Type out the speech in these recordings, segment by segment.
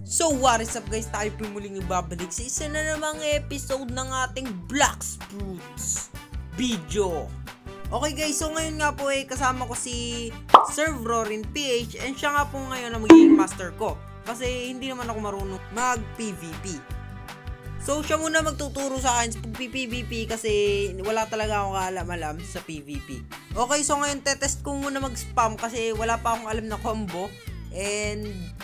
So what is up guys, tayo po muling ibabalik sa isa na namang episode ng ating Black Fruits video. Okay guys, so ngayon nga po kasama ko si Sir Rorin PH and siya nga po ngayon na magiging master ko. Kasi hindi naman ako marunong mag-PVP. So siya muna magtuturo sa akin sa pag-PVP kasi wala talaga akong kaalam-alam sa PVP. Okay, so ngayon tetest ko muna mag-spam kasi wala pa akong alam na combo. And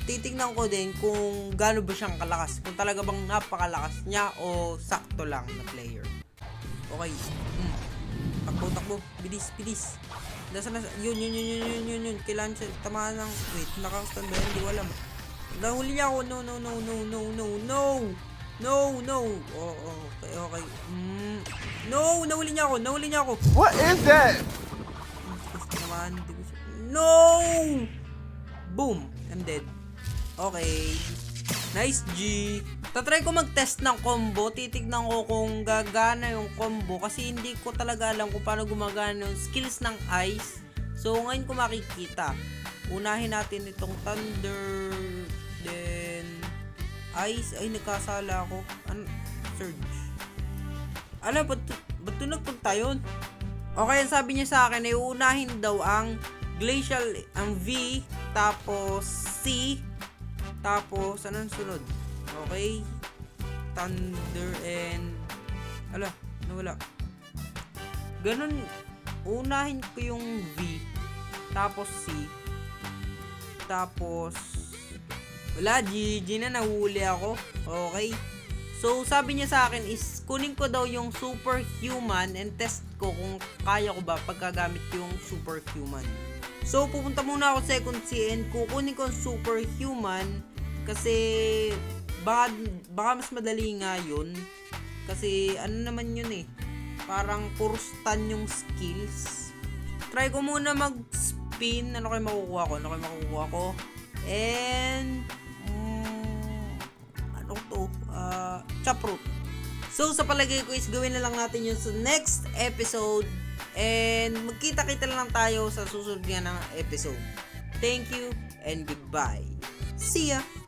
titignan ko din kung gaano ba siyang kalakas. Kung talaga bang napakalakas niya o sakto lang na player. Okay. Takbo. Bilis. Nasaan na? Yun. Kailangan siya tamaan ng... Wait, nakakastan ba yan? Hindi ko alam. Nahuli niya ako. No. Okay. No, nahuli niya ako. What is that? No! Boom! I'm dead. Okay. Nice G. Tatry ko mag-test ng combo. Titignan ko kung gagana yung combo. Kasi hindi ko talaga alam kung paano gumagana yung skills ng ice. So, ngayon ko makikita. Unahin natin itong thunder. Then, ice. Ay, nagkasala ako. Surge. Alam, ba't ito nagpunta yun? Okay, sabi niya sa akin ay uunahin daw ang glacial, ang V, tapos C, tapos anong sunod? Okay, thunder and nawala. Ganun, unahin ko yung V, tapos C, tapos wala, GG na, nahuli ako. Okay, so sabi niya sa akin is kunin ko daw yung superhuman and test ko kung kaya ko ba pagkagamit yung superhuman. So pupunta muna ako second CN, kukunin ko yung superhuman kasi baka mas madali nga yun. Kasi ano naman yun parang puro stun yung skills. Try ko muna mag-spin. Ano kayo makukuha ko? And Chaproot. So sa palagay ko is gawin na lang natin yun sa next episode. And magkita-kita lang tayo sa susunod nga ng episode. Thank you and goodbye. See ya!